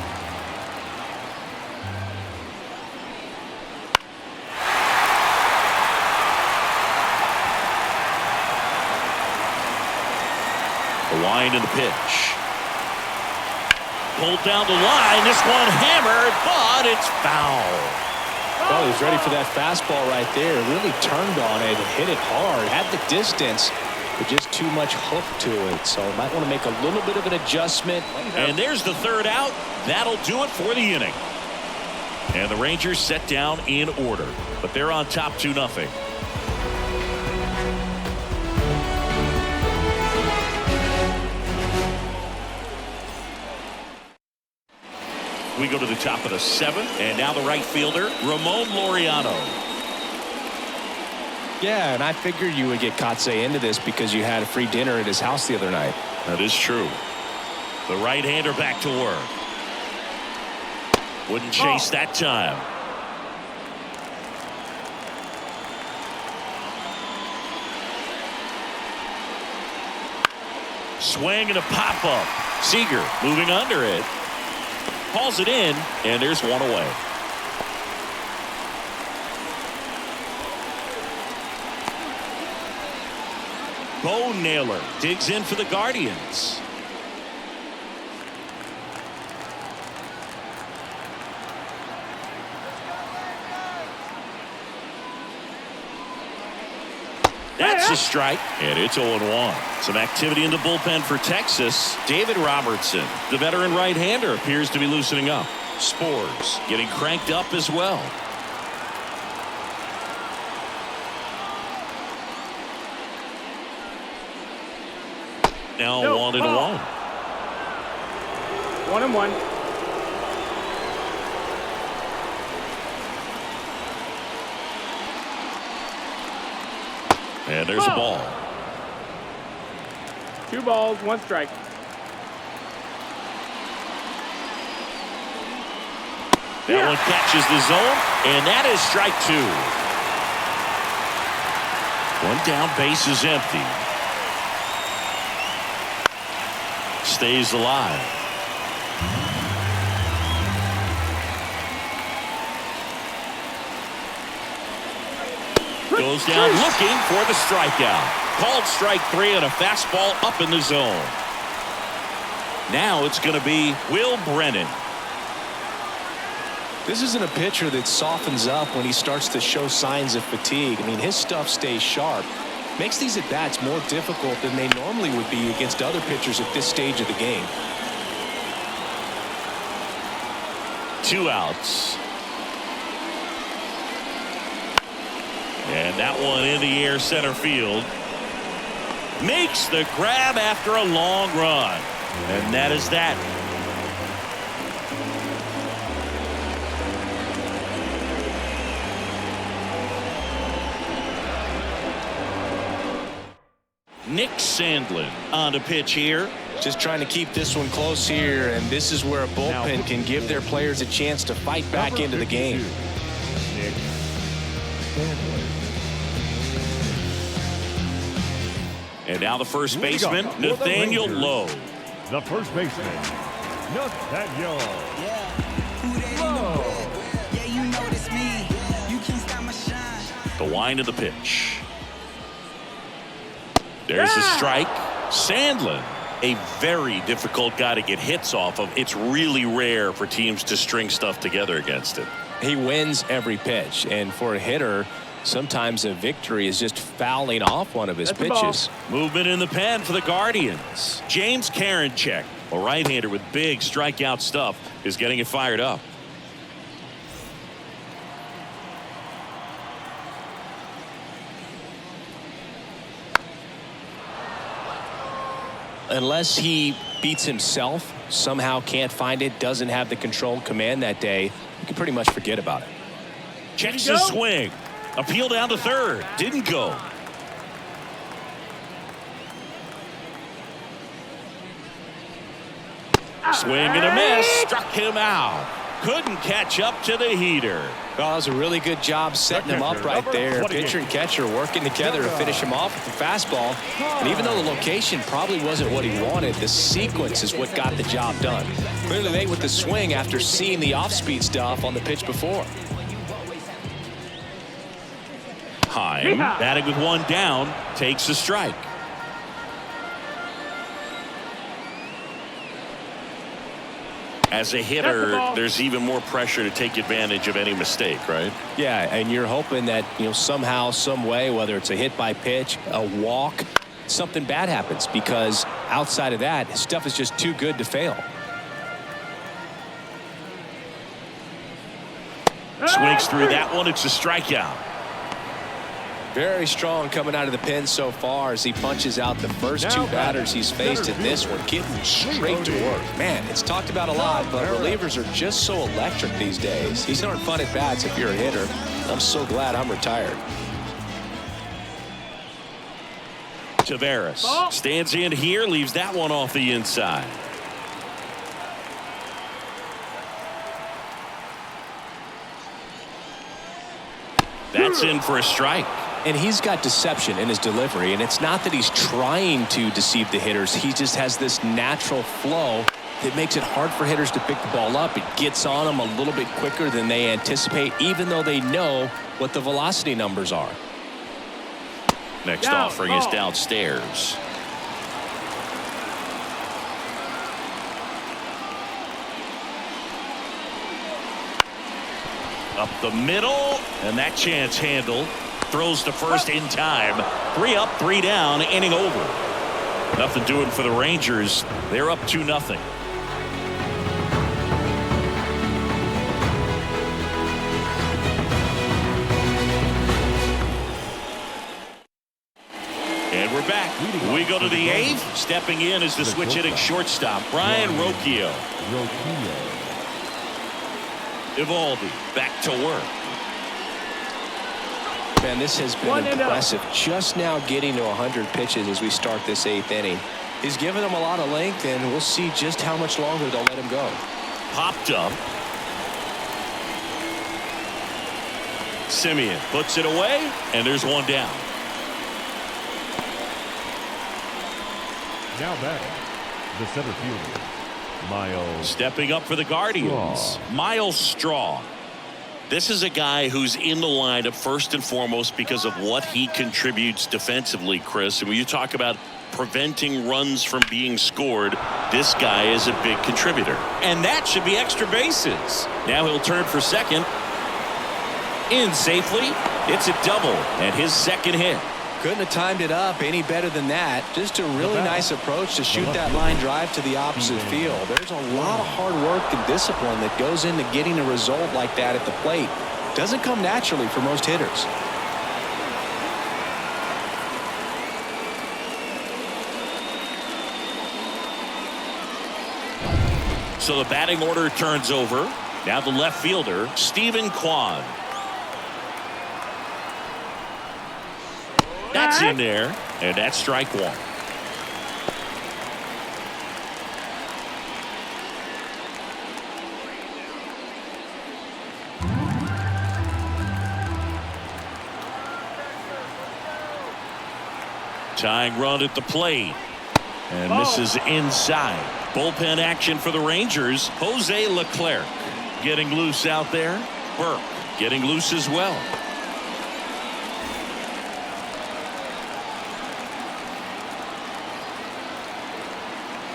The wind and the pitch. Pulled down the line. This one hammered, but it's foul. Well, he was ready for that fastball right there. Really turned on it, hit it hard, had the distance, but just too much hook to it. So might want to make a little bit of an adjustment. And there's the 3rd out. That'll do it for the inning. And the Rangers set down in order, but they're on top 2-0. We go to the top of the 7th, and now the right fielder, Ramon Laureano. Yeah, and I figured you would get Kotsay into this because you had a free dinner at his house the other night. That is true. The right-hander back to work. Wouldn't chase that time. Swing and a pop-up. Seager moving under it. Calls it in, and there's one away. Bo Naylor digs in for the Guardians. That's a strike, and it's 0-1. Some activity in the bullpen for Texas. David Robertson, the veteran right-hander, appears to be loosening up. Spores getting cranked up as well. Now 1-1. 1-1. And there's a ball. 2 balls, 1 strike. That one catches the zone, and that is strike 2. One down, base is empty. Stays alive. Goes down looking for the strikeout. Called strike 3 on a fastball up in the zone. Now it's going to be Will Brennan. This isn't a pitcher that softens up when he starts to show signs of fatigue. I mean, his stuff stays sharp. Makes these at-bats more difficult than they normally would be against other pitchers at this stage of the game. 2 outs. And that one in the air center field. Makes the grab after a long run. And that is that. Nick Sandlin on the pitch here. Just trying to keep this one close here, and this is where a bullpen can give their players a chance to fight back into the game. Nick Sandlin. And now the first baseman, Nathaniel Lowe. The first baseman, Nathaniel Lowe. Yeah, you know this me. You can't stop my shine. The wind of the pitch. There's a strike. Sandlin, a very difficult guy to get hits off of. It's really rare for teams to string stuff together against him. He wins every pitch, and for a hitter, sometimes a victory is just fouling off one of his pitches. Movement in the pen for the Guardians. James Karinchak, a right-hander with big strikeout stuff, is getting it fired up. Unless he beats himself, somehow can't find it, doesn't have the control command that day, you can pretty much forget about it. Checks his swing. Appeal down to third. Didn't go. Swing and a miss. Struck him out. Couldn't catch up to the heater. Well, that was a really good job setting him up right there. Pitcher and catcher working together to finish him off with the fastball. And even though the location probably wasn't what he wanted, the sequence is what got the job done. Clearly late with the swing after seeing the off-speed stuff on the pitch before. Heim, batting with one down, takes a strike. As a hitter, there's even more pressure to take advantage of any mistake, right? Yeah, and you're hoping that, somehow, some way, whether it's a hit by pitch, a walk, something bad happens, because outside of that, his stuff is just too good to fail. Swings through that one. It's a strikeout. Very strong coming out of the pen so far as he punches out the first 2 batters he's faced in this one, getting straight to work. Man, it's talked about a lot, but relievers are just so electric these days. These aren't fun at bats if you're a hitter. I'm so glad I'm retired. Taveras stands in here, leaves that one off the inside. That's in for a strike. And he's got deception in his delivery, and it's not that he's trying to deceive the hitters. He just has this natural flow that makes it hard for hitters to pick the ball up. It gets on them a little bit quicker than they anticipate, even though they know what the velocity numbers are. Next offering is downstairs. Up the middle, and that chance handled. Throws to first in time. 3 up, 3 down, inning over. Nothing doing for the Rangers. They're up 2-0. And we're back. We go to the 8th. Stepping in is the switch hitting shortstop, Brian Rocchio. Evaldi back to work. Man, this has been impressive. Just now getting to 100 pitches as we start this 8th inning. He's given them a lot of length, and we'll see just how much longer they'll let him go. Popped up. Simeon puts it away, and there's one down. Now batting, the center fielder, Miles. Stepping up for the Guardians, Miles Straw. This is a guy who's in the lineup first and foremost because of what he contributes defensively, Chris. And when you talk about preventing runs from being scored, this guy is a big contributor. And that should be extra bases. Now he'll turn for second. In safely. It's a double and his second hit. Couldn't have timed it up any better than that. Just a really nice approach to shoot that line drive to the opposite field. There's a lot of hard work and discipline that goes into getting a result like that at the plate. Doesn't come naturally for most hitters. So the batting order turns over. Now the left fielder, Stephen Kwan. That's in there, and that's strike one. Tying run at the plate, and misses inside. Bullpen action for the Rangers. Jose Leclerc getting loose out there. Burke getting loose as well.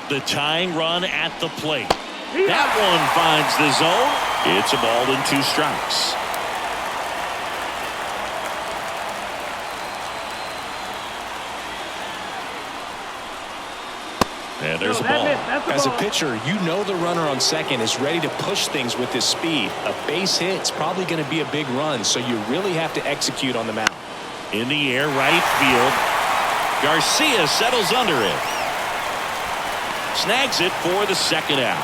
The tying run at the plate. That one finds the zone. It's a ball and 2 strikes. And there's a ball. As a pitcher, you know the runner on second is ready to push things with his speed. A base hit's probably going to be a big run, so you really have to execute on the mound. In the air, right field. Garcia settles under it. Snags it for the second out.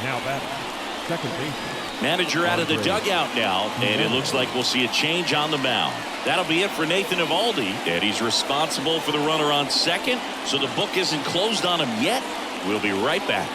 Now batting, second baseman. Manager out of the dugout now, and it looks like we'll see a change on the mound. That'll be it for Nathan Evaldi, and he's responsible for the runner on second, so the book isn't closed on him yet. We'll be right back.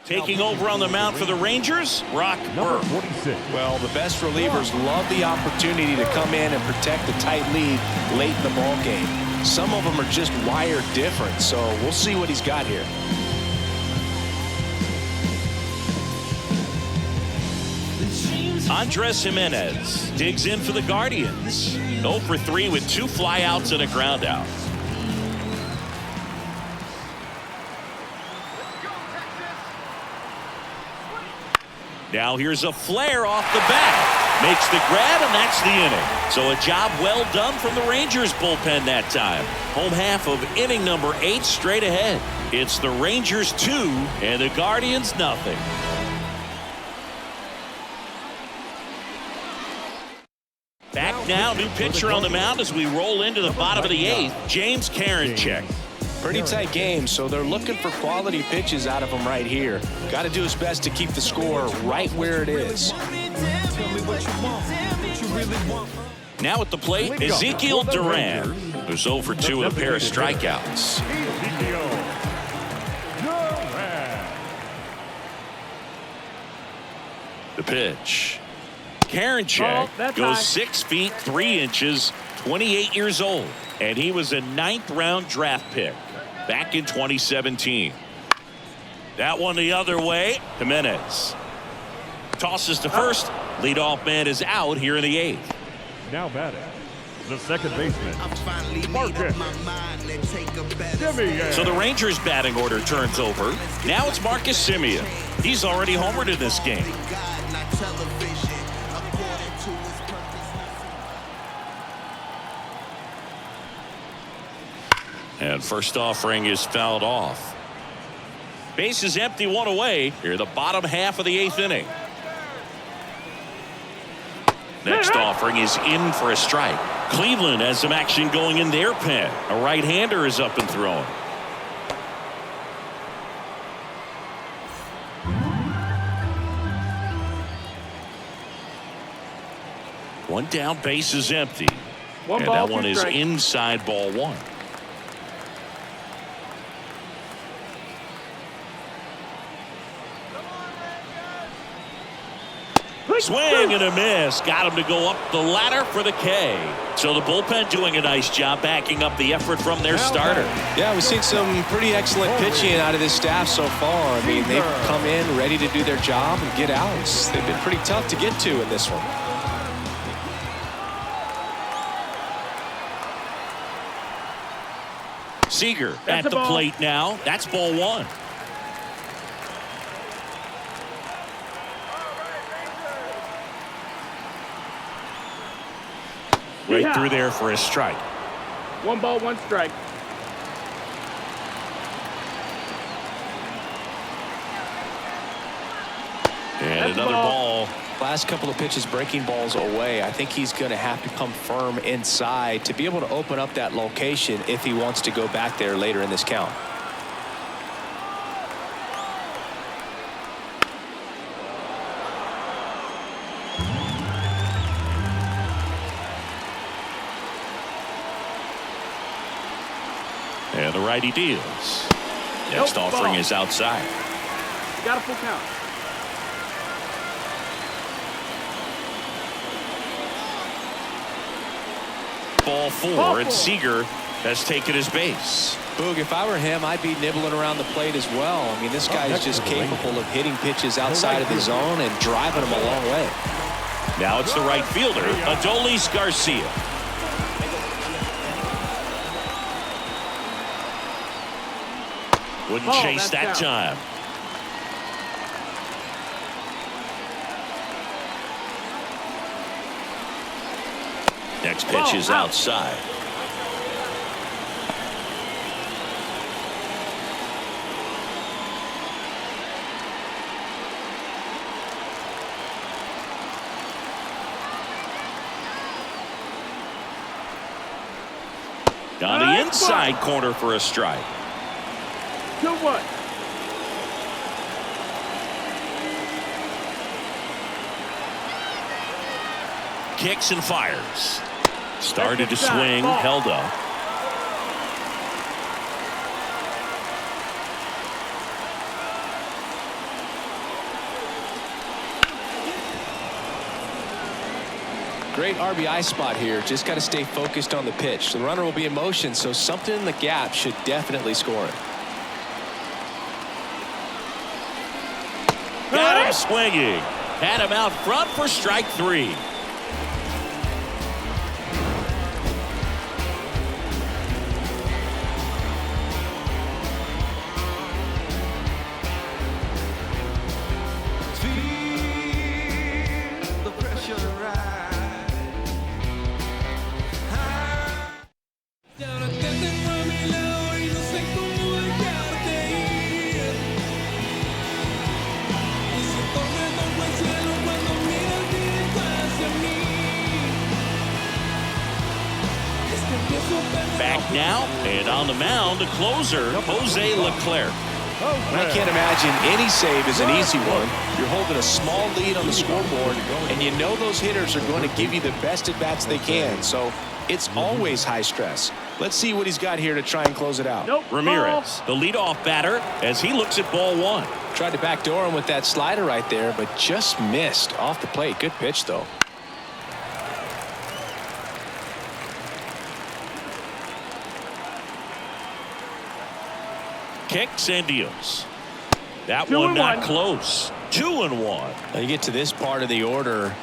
Taking over on the mound for the Rangers, Brock Burke. 46. Well, the best relievers love the opportunity to come in and protect the tight lead late in the ball game. Some of them are just wired different, so we'll see what he's got here. Andres Jimenez digs in for the Guardians. 0 for 3 with 2 flyouts and a ground out. Now here's a flare off the bat. Makes the grab, and that's the inning. So a job well done from the Rangers bullpen that time. Home half of inning number 8 straight ahead. It's the Rangers 2 and the Guardians nothing. Back now, new pitcher on the mound as we roll into the bottom of the 8th. James Karinchak. Pretty tight game, so they're looking for quality pitches out of him right here. Got to do his best to keep the score right where it is. Now at the plate, Ezekiel Duran. There's 0 for 2 with a pair of strikeouts. The pitch. Karinchak goes 6 feet 3 inches, 28 years old, and he was a 9th-round draft pick back in 2017. That one the other way. Jimenez tosses to first. Leadoff man is out here in the 8th. Now batting, the second baseman. I'm finally made up my mind to take a better So the Rangers batting order turns over. Now it's Marcus Semien. He's already homered in this game. God, not television, according to his purpose. And first offering is fouled off. Base is empty, 1 away. Here the bottom half of the 8th inning. Next offering is in for a strike. Cleveland has some action going in their pen. A right-hander is up and throwing. One down, base is empty. One And ball, that one two is strikes. inside ball 1. Swing and a miss. Got him to go up the ladder for the K. So the bullpen doing a nice job backing up the effort from their starter. Yeah, we've seen some pretty excellent pitching out of this staff so far. I mean, they've come in ready to do their job and get outs. They've been pretty tough to get to in this one. Seager at a the ball. plate now. That's ball 1. Right Yeah. through there for a strike. 1 ball, 1 strike. And That's a another ball. ball. Last couple of pitches breaking balls away. I think he's going to have to come firm inside to be able to open up that location if he wants to go back there later in this count. And the righty deals. Next Nope, offering ball. is outside. Got a full count. Ball 4, Ball and 4. Seager has taken his base. Boog, if I were him, I'd be nibbling around the plate as well. I mean, this guy is just capable of hitting pitches outside of the zone and driving them a long way. Now it's the right fielder, Adolis Garcia. Wouldn't Ball, chase that's that down. time. Next pitch Ball, is out. outside. On the Nice inside ball. corner for a strike. 2-1. Kicks and fires. Started to That's a shot. swing, Ball. held up. Great RBI spot here. Just got to stay focused on the pitch. The runner will be in motion, so something in the gap should definitely score it. Got him swinging. Had him out front for strike 3. Feel the pressure rise. Ya no te tengo a mi lado y no sé cómo dejarte ir. Y siento que toco el cielo cuando miras directo hacia mí. Es que empiezo a pensar. Back now, and on the mound, the closer, Jose Leclerc. I can't imagine any save is an easy one. You're holding a small lead on the scoreboard, and you know those hitters are going to give you the best at-bats they can, so it's always high stress. Let's see what he's got here to try and close it out. Nope. Ramirez, the leadoff batter, as he looks at ball one. Tried to backdoor him with that slider right there, but just missed off the plate. Good pitch, though. Kicks and deals. That 2-1. one not close. 2-1. Now you get to this part of the order.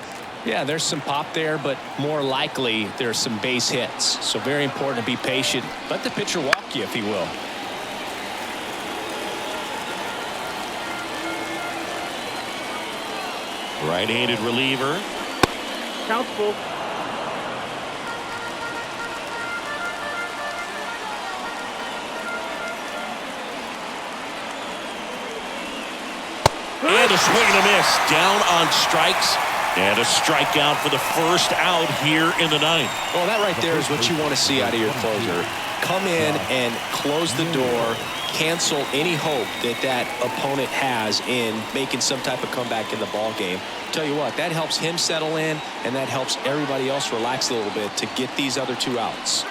Yeah, there's some pop there, but more likely there's some base hits. So very important to be patient. Let the pitcher walk you, if he will. Right-handed reliever. Count's full. And a swing and a miss. Down on strikes. And a strikeout for the first out here in the ninth. Well, that right there is what you want to see out of your closer. Come in and close the door. Cancel any hope that that opponent has in making some type of comeback in the ball game. Tell you what, that helps him settle in, and that helps everybody else relax a little bit to get these other two outs.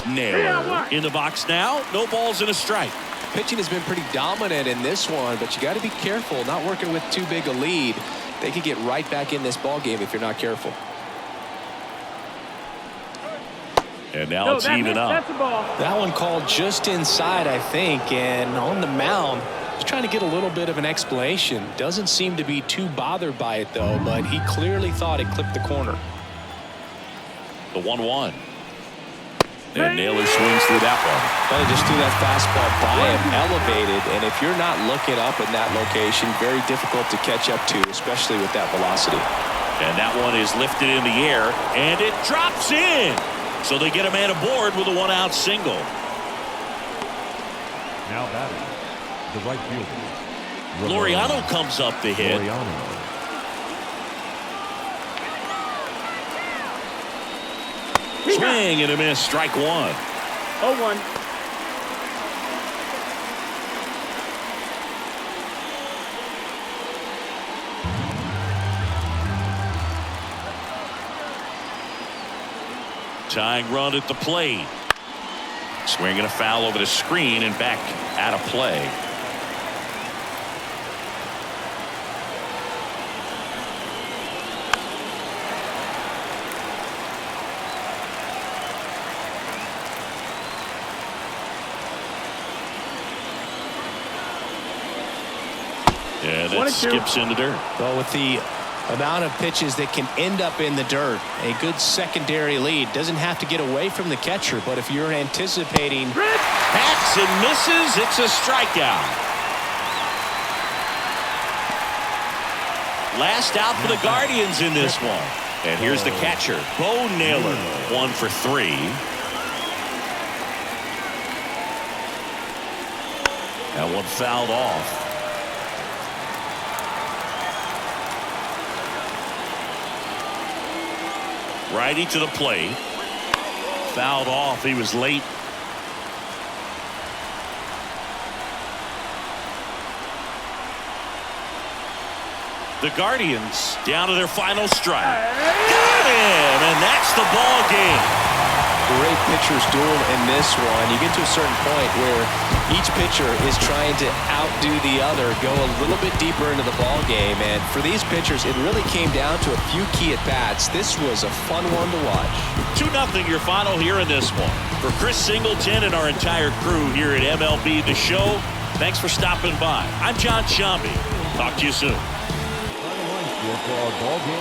Naylor in the box now. No balls and a strike. Pitching has been pretty dominant in this one, but you got to be careful. Not working with too big a lead. They could get right back in this ball game if you're not careful. And now it's even up. That's a ball. That one called just inside, I think, and on the mound, he's trying to get a little bit of an explanation. Doesn't seem to be too bothered by it, though, but he clearly thought it clipped the corner. The 1-1. And Naylor swings through that one. Well, he just threw that fastball by him, elevated, and if you're not looking up in that location, very difficult to catch up to, especially with that velocity. And that one is lifted in the air, and it drops in. So they get a man aboard with a one-out single. Now batting, the right fielder. Laureano comes up the hit. Laureano. Swing and a miss. Strike one. 0-1. Tying run at the plate. Swinging a foul over the screen and back out of play. And it skips in the dirt. Well, with the amount of pitches that can end up in the dirt, a good secondary lead. Doesn't have to get away from the catcher, but if you're anticipating... Hacks and misses, it's a strikeout. Last out for the Guardians in this one. And here's the catcher, Bo Naylor, 1 for 3. That one fouled off. Righty to the plate. Fouled off. He was late. The Guardians down to their final strike. Got him, and that's the ball game. Great pitchers duel in this one. You get to a certain point where each pitcher is trying to outdo the other, go a little bit deeper into the ball game, and for these pitchers, it really came down to a few key at-bats. This was a fun one to watch. 2-0 your final here in this one. For Chris Singleton and our entire crew here at MLB The Show, thanks for stopping by. I'm John Shambi. Talk to you soon. For our ball game.